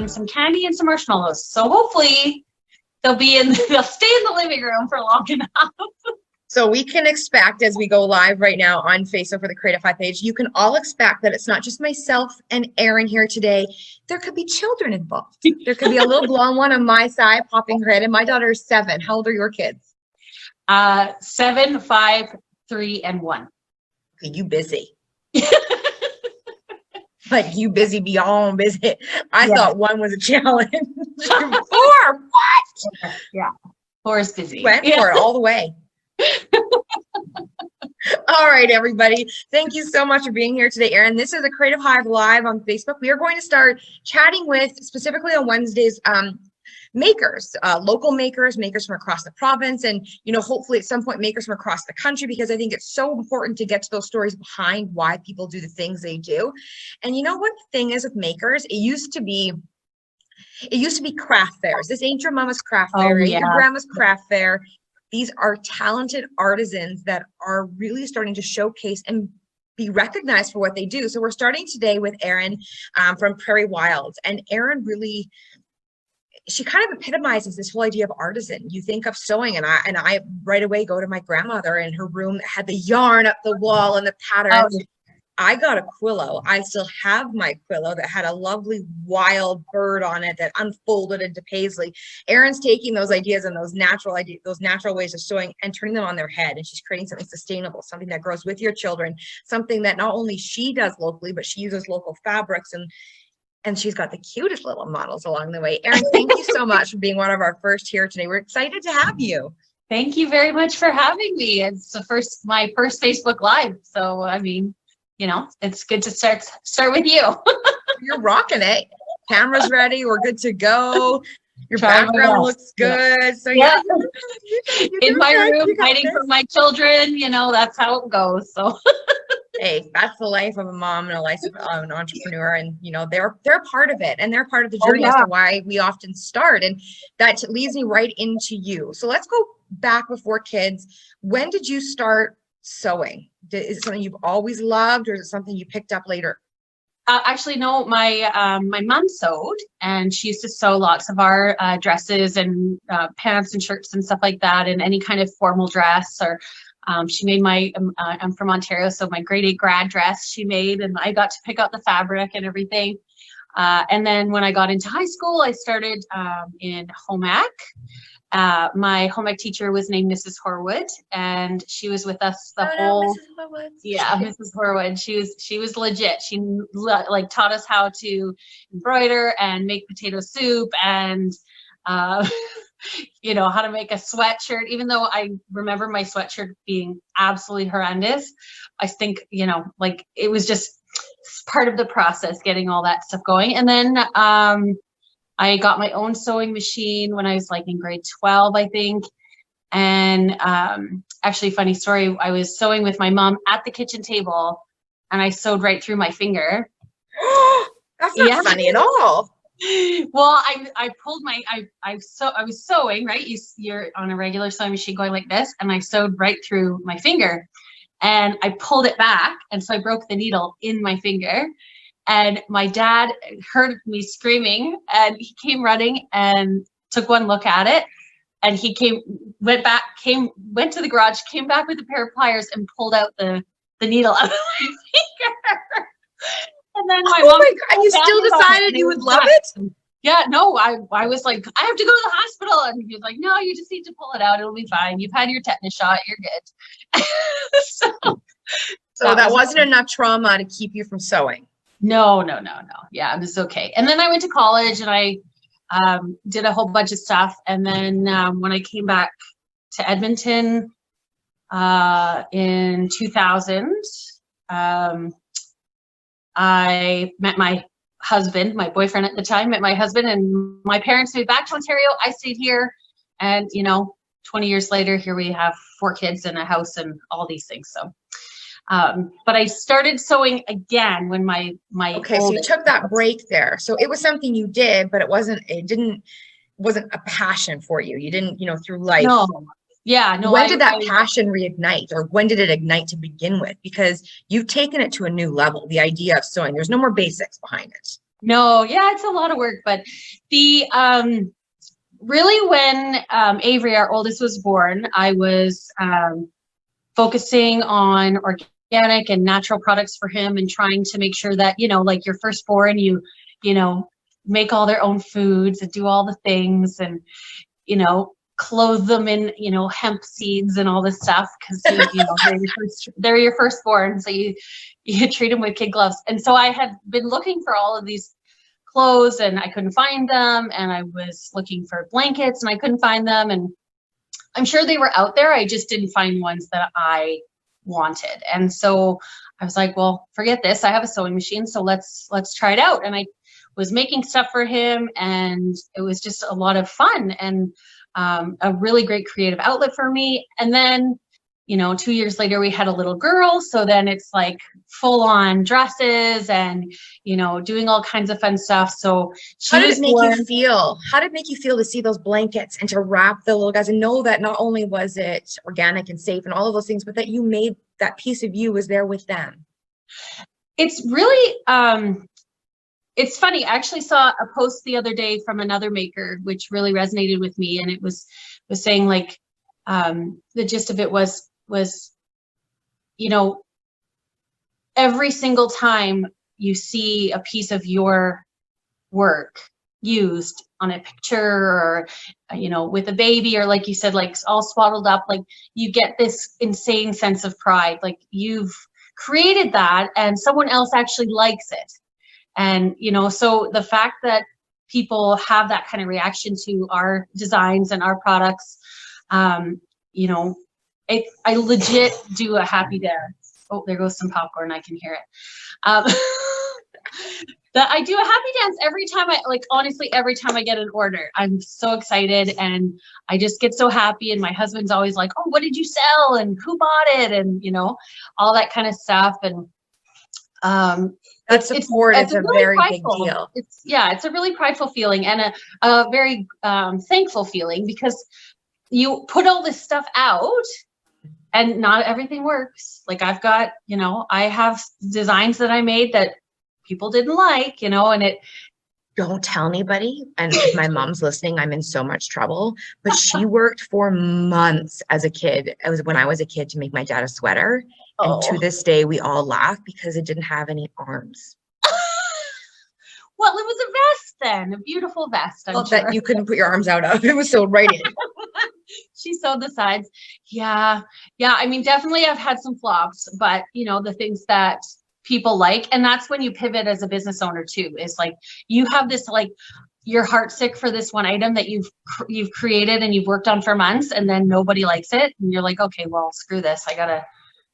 and some candy and some marshmallows. So hopefully they'll stay in the living room for long enough. So we can expect, as we go live right now on Facebook for the Creative Hive page, you can all expect that it's not just myself and Erin here today. There could be children involved. There could be a little blonde one on my side popping her head, and my daughter is 7. How old are your kids? 7, 5, 3, and 1. Okay, you busy. Like you busy beyond busy. I thought 1 was a challenge. 4, what? Yeah, 4 is busy. Went for it all the way. All right, everybody. Thank you so much for being here today, Erin. This is the Creative Hive Live on Facebook. We are going to start chatting with, specifically on Wednesdays, makers, local makers from across the province, and hopefully at some point makers from across the country, because I think it's so important to get to those stories behind why people do the things they do. And what the thing is with makers, it used to be craft fairs. This ain't your mama's craft fair, ain't your grandma's craft fair. These are talented artisans that are really starting to showcase and be recognized for what they do. So we're starting today with Erin from Prairie Wilds. And Erin really, she kind of epitomizes this whole idea of artisan. You think of sewing, and I right away go to my grandmother in her room that had the yarn up the wall and the patterns. Oh. I got a quillo. I still have my quillo that had a lovely wild bird on it that unfolded into paisley. Erin's taking those ideas and those natural ways of sewing and turning them on their head. And she's creating something sustainable, something that grows with your children, something that not only she does locally, but she uses local fabrics, and she's got the cutest little models along the way. Erin, thank you so much for being one of our first here today. We're excited to have you. Thank you very much for having me. It's my first Facebook Live. So, I mean, it's good to start with you. You're rocking it. Camera's ready. We're good to go. Your background looks good. Yeah. So you're in my room, hiding from my children. That's how it goes. So. Hey, that's the life of a mom and a life of an entrepreneur, and they're part of it, and they're part of the journey as to why we often start, and that leads me right into you. So let's go back before kids. When did you start sewing? Is it something you've always loved, or is it something you picked up later? Actually, no. My mom sewed, and she used to sew lots of our dresses and pants and shirts and stuff like that, and any kind of formal dress. Or she made I'm from Ontario, so my grade 8 grad dress she made, and I got to pick out the fabric and everything. And then when I got into high school, I started in home ec. My home ec teacher was named Mrs. Horwood, and she was with us Mrs. Horwood. Yeah, Mrs. Horwood. She was legit. She taught us how to embroider and make potato soup, and how to make a sweatshirt. Even though I remember my sweatshirt being absolutely horrendous, I think it was just part of the process, getting all that stuff going. And then I got my own sewing machine when I was in grade 12, I think. And actually, funny story, I was sewing with my mom at the kitchen table, and I sewed right through my finger. That's not funny at all. Well, I pulled I was sewing, right? You're on a regular sewing machine going like this, and I sewed right through my finger, and I pulled it back, and so I broke the needle in my finger. And my dad heard me screaming, and he came running and took one look at it. And he went to the garage, came back with a pair of pliers and pulled out the needle out of my finger. And then my mom, and you still decided you would love it? Yeah, no, I was like, I have to go to the hospital. And he was like, no, you just need to pull it out. It'll be fine. You've had your tetanus shot. You're good. So that wasn't enough trauma to keep you from sewing. No. Yeah, it was okay. And then I went to college, and I did a whole bunch of stuff. And then when I came back to Edmonton in 2000, I met my husband, my boyfriend at the time, met my husband, and my parents moved back to Ontario. I stayed here, and 20 years later, here we have 4 kids and a house and all these things. So but I started sewing again when my okay, so you took that break there. So it was something you did, but it wasn't a passion for you. You didn't, through life. No. Yeah, no. When did that passion reignite, or when did it ignite to begin with? Because you've taken it to a new level, the idea of sewing. There's no more basics behind it. No, yeah, it's a lot of work, but the really when Avery, our oldest, was born, I was focusing on organic and natural products for him and trying to make sure that, like your firstborn, you know, make all their own foods and do all the things and, clothe them in, hemp seeds and all this stuff because they're your firstborn. So you treat them with kid gloves. And so I had been looking for all of these clothes and I couldn't find them. And I was looking for blankets and I couldn't find them. And I'm sure they were out there. I just didn't find ones that I wanted. And so I was like, well, forget this. I have a sewing machine. So let's try it out. And I was making stuff for him and it was just a lot of fun and a really great creative outlet for me. And then, 2 years later, we had a little girl. So then it's like full on dresses and, doing all kinds of fun stuff. So how did it make you feel? How did it make you feel to see those blankets and to wrap the little guys and know that not only was it organic and safe and all of those things, but that you made that piece of you was there with them? It's really, it's funny. I actually saw a post the other day from another maker, which really resonated with me. And it was saying like, the gist of it was, every single time you see a piece of your work used on a picture or, with a baby, or like you said, like all swaddled up, like you get this insane sense of pride. Like you've created that and someone else actually likes it. And, so the fact that people have that kind of reaction to our designs and our products, I legit do a happy dance. Oh, there goes some popcorn. I can hear it. That I do a happy dance every time honestly, every time I get an order. I'm so excited and I just get so happy. And my husband's always like, oh, what did you sell? And who bought it? And, all that kind of stuff. And that support is a really very prideful. big deal. It's a really prideful feeling and a very thankful feeling because you put all this stuff out and not everything works. Like I've got, I have designs that I made that people didn't like, and it. Don't tell anybody. And if my mom's listening, I'm in so much trouble. But she worked for months as a kid. It was when I was a kid to make my dad a sweater. Oh. And to this day, we all laugh because it didn't have any arms. Well, it was a vest then, a beautiful vest. I'm sure. That you couldn't put your arms out of. It was sewed right in. She sewed the sides. Yeah. I mean, definitely I've had some flops, but the things that people like, and that's when you pivot as a business owner too, is like, you have this, like your heart sick for this one item that you've created and you've worked on for months and then nobody likes it. And you're like, okay, well, screw this. I got to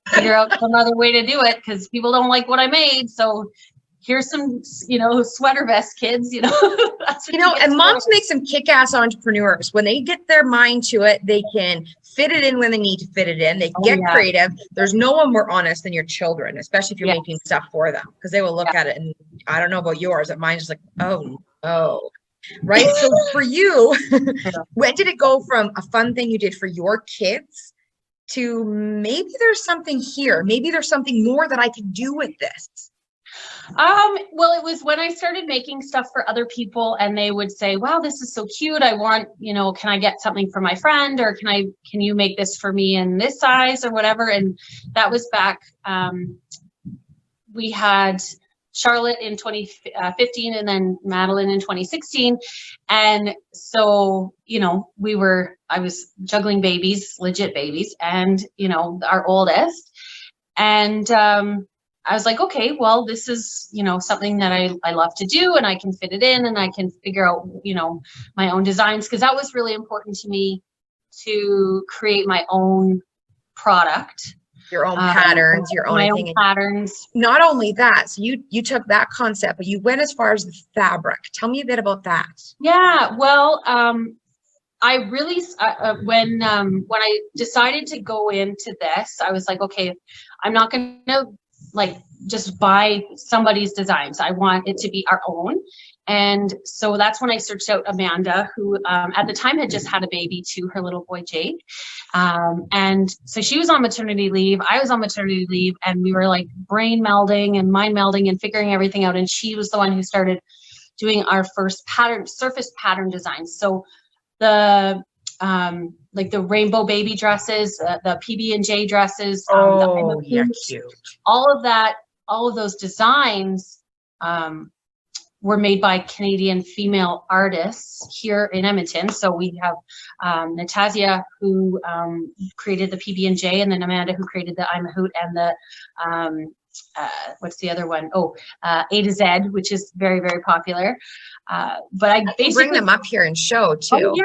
figure out some other way to do it because people don't like what I made. So here's some, sweater vest kids, that's what and moms make some kick-ass entrepreneurs. When they get their mind to it, they can fit it in when they need to fit it in. They get creative. There's no one more honest than your children, especially if you're making stuff for them, because they will look at it and I don't know about yours, but mine's just like, oh, right. So for you, when did it go from a fun thing you did for your kids to maybe there's something here, maybe there's something more that I could do with this? Well, it was when I started making stuff for other people and they would say, wow, this is so cute. I want, can I get something for my friend or can you make this for me in this size or whatever? And that was back, we had Charlotte in 2015 and then Madeline in 2016. And so, I was juggling babies, legit babies, and, our oldest. And, I was like, okay, well, this is, something that I love to do and I can fit it in and I can figure out, my own designs. Cause that was really important to me to create my own product. Your own patterns, your own thing. Patterns. Not only that, so you took that concept, but you went as far as the fabric. Tell me a bit about that. Yeah, well, I really, when I decided to go into this, I was like, okay, I'm not going to just buy somebody's designs. I want it to be our own. And so that's when I searched out Amanda, who at the time had just had a baby to her little boy, Jake. And so she was on maternity leave. I was on maternity leave, and we were like brain melding and mind melding and figuring everything out. And she was the one who started doing our first surface pattern designs. So the like the rainbow baby dresses, the PB&J dresses, Cute. all of that, all of those designs were made by Canadian female artists here in Edmonton. So we have Natasha, who created the PB&J, and then Amanda, who created the I'm a Hoot, and the what's the other one? A to Z, which is very, very popular. But I basically bring them up here and show too. Oh, yeah.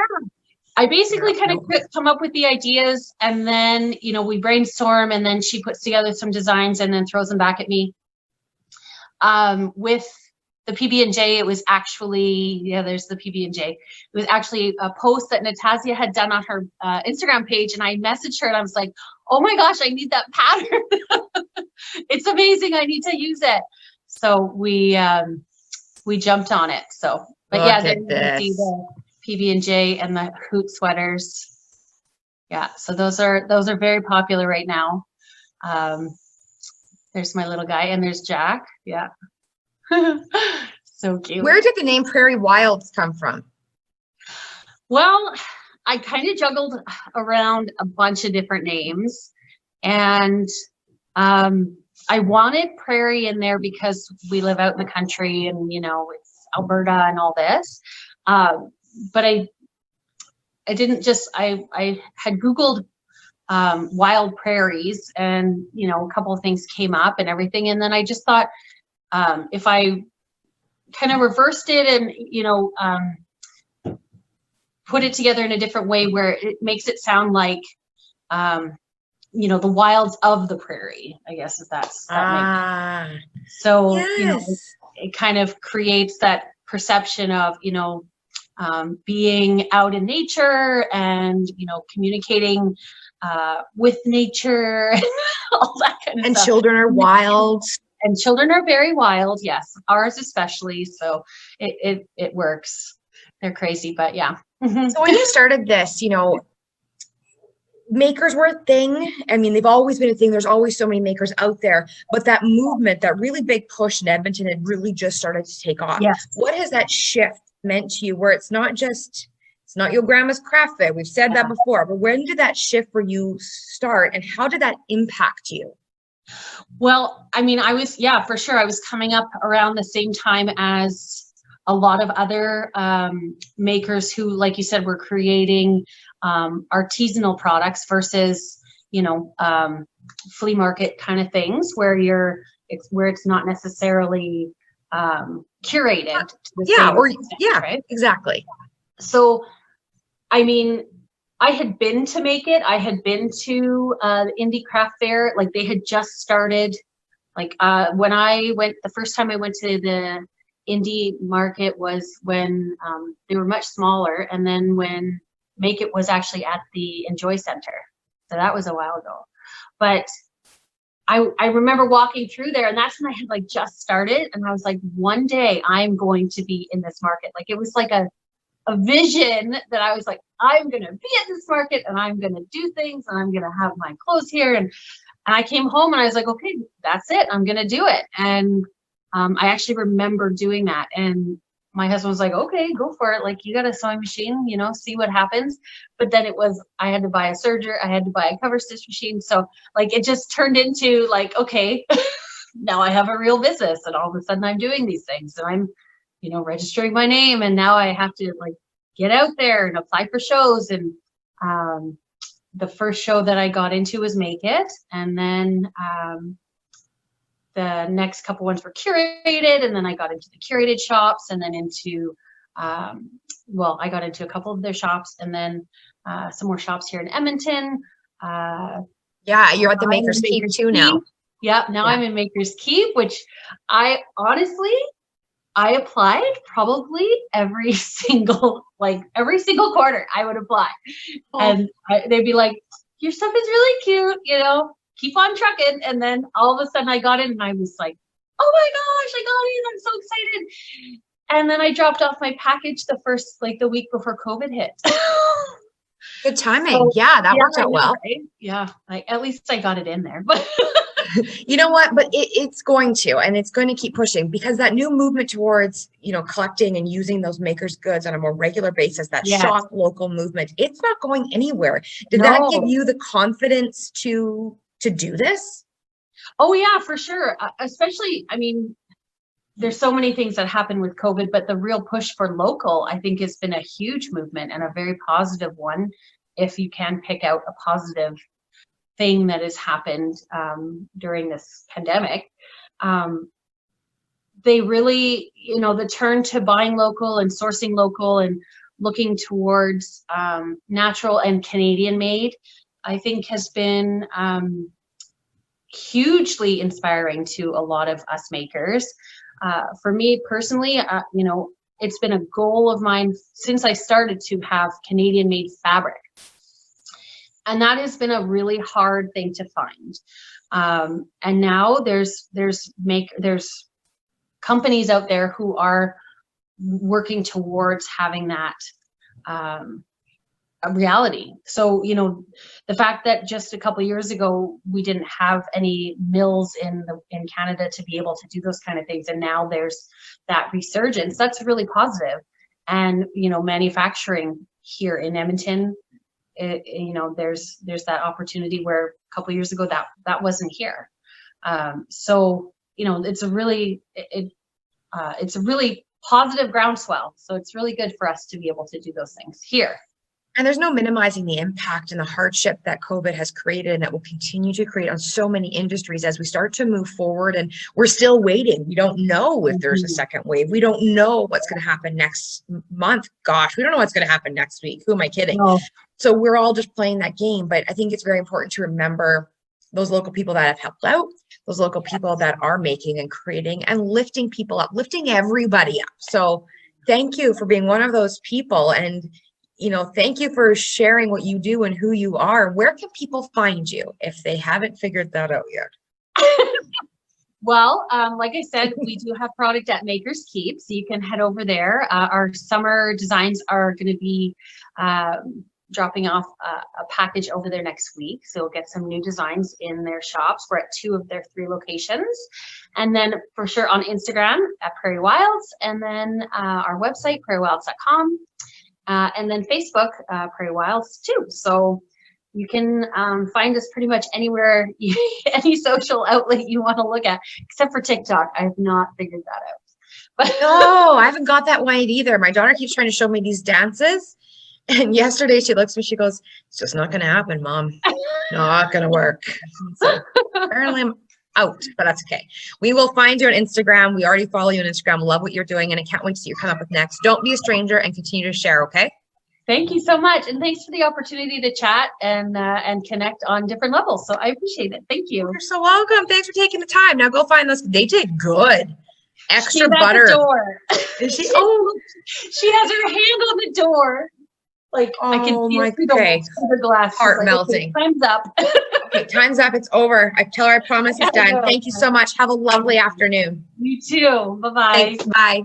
I basically kind of come up with the ideas, and then, you know, we brainstorm, and then she puts together some designs and then throws them back at me. With the PB&J, it was actually, there's the PB&J. It was actually a post that Natasha had done on her Instagram page, and I messaged her and I was like, oh my gosh, I need that pattern. It's amazing. I need to use it. So we jumped on it. So, but Look yeah, at then you see the PB&J and the Hoot sweaters. Yeah, so those are very popular right now. There's my little guy, and there's Jack. Yeah. So cute. Where did the name Prairie Wilds come from? Well, I kind of juggled around a bunch of different names, and I wanted Prairie in there because we live out in the country, and, you know, it's Alberta and all this. But I didn't just, I had Googled wild prairies, and, you know, a couple of things came up and everything. And then I just thought, if I kind of reversed it and, you know, put it together in a different way where it makes it sound like, you know, the wilds of the prairie, I guess, if that makes. So, yes. You know, it kind of creates that perception of, you know, being out in nature and, you know, communicating with nature, all that kind of stuff. And children are wild. And children are very wild, yes. Ours especially, so it works. They're crazy, but yeah. So when you started this, you know, makers were a thing. I mean, they've always been a thing. There's always so many makers out there, but that movement, that really big push in Edmonton had really just started to take off. Yes. What has that shift meant to you, where it's not your grandma's craft fair? We've said that before, but when did that shift for you start, and how did that impact you? Well, I mean, for sure. I was coming up around the same time as a lot of other makers who, like you said, were creating artisanal products versus, you know, flea market kind of things where it's not necessarily curated. Right? Exactly. So, I mean, I had been to Make It. I had been to the Indie Craft Fair. Like, they had just started. Like, when I went, the first time I went to the indie market was when they were much smaller, and then when Make It was actually at the Enjoy Center. So that was a while ago. But I remember walking through there, and that's when I had like just started, and I was like, one day I'm going to be in this market. Like, it was like a vision that I was like, I'm going to be at this market, and I'm going to do things, and I'm going to have my clothes here. And I came home and I was like, okay, that's it. I'm going to do it. And I actually remember doing that. And my husband was like, okay, go for it. Like, you got a sewing machine, you know, see what happens. But then I had to buy a serger. I had to buy a cover stitch machine. So like, it just turned into like, okay, now I have a real business, and all of a sudden I'm doing these things, and I'm, you know, registering my name, and now I have to like get out there and apply for shows. And the first show that I got into was Make It. And then the next couple ones were curated, and then I got into the curated shops, and then into, I got into a couple of their shops, and then some more shops here in Edmonton. Yeah, you're at the Maker's Keep too now. Yeah, now I'm in Maker's Keep, which I applied probably every single quarter I would apply. And they'd be like, your stuff is really cute, you know, keep on trucking. And then all of a sudden I got in and I was like, oh my gosh, I got in. I'm so excited. And then I dropped off my package the week before COVID hit. Good timing. So, yeah, that worked out well. Right? Yeah, at least I got it in there. But you know what? But it's going to, and it's going to keep pushing, because that new movement towards, collecting and using those makers' goods on a more regular basis, that shop local movement, it's not going anywhere. Did that give you the confidence to do this? Oh yeah, for sure. Especially, I mean, there's so many things that happen with COVID, but the real push for local, I think, has been a huge movement and a very positive one. If you can pick out a positive thing that has happened during this pandemic, they really, the turn to buying local and sourcing local and looking towards natural and Canadian made, I think has been hugely inspiring to a lot of us makers. For me personally, it's been a goal of mine since I started to have Canadian made fabric. And that has been a really hard thing to find. And now there's companies out there who are working towards having that a reality. So, the fact that just a couple of years ago, we didn't have any mills in Canada to be able to do those kind of things. And now there's that resurgence. That's really positive. And, manufacturing here in Edmonton, there's that opportunity where a couple of years ago that wasn't here. So, it's a really positive groundswell. So it's really good for us to be able to do those things here. And there's no minimizing the impact and the hardship that COVID has created, and that will continue to create on so many industries as we start to move forward. And we're still waiting. We don't know if there's a second wave. We don't know what's going to happen next month. Gosh, we don't know what's going to happen next week. Who am I kidding? No. So we're all just playing that game. But I think it's very important to remember those local people that have helped out, those local people that are making and creating and lifting people up, lifting everybody up. So thank you for being one of those people. And thank you for sharing what you do and who you are. Where can people find you if they haven't figured that out yet? Well, like I said, we do have product at Makers Keep, so you can head over there. Our summer designs are going to be dropping off a package over there next week. So we'll get some new designs in their shops. We're at 2 of their 3 locations. And then for sure on Instagram at Prairie Wilds, and then our website, prairiewilds.com. And then Facebook, Prairie Wilds too. So you can find us pretty much anywhere, any social outlet you want to look at, except for TikTok. I have not figured that out. But no, I haven't got that one either. My daughter keeps trying to show me these dances. And yesterday she looks at me, she goes, it's just not going to happen, Mom. Not going to work. So apparently I'm out, but that's okay. We will find you on Instagram. We already follow you on Instagram. Love what you're doing, and I can't wait to see you come up with next. Don't be a stranger and continue to share, okay? Thank you so much, and thanks for the opportunity to chat and connect on different levels. So I appreciate it. Thank you. You're so welcome. Thanks for taking the time. Now go find those. They take good. Extra She's butter. At the door. Is she? Oh, she has her hand on the door. Like I can see it through the glass. Heart melting. Okay, time's up. Okay, time's up. It's over. I tell her I promise it's done. Thank you so much. Have a lovely afternoon. You too. Bye-bye. Thanks. Bye.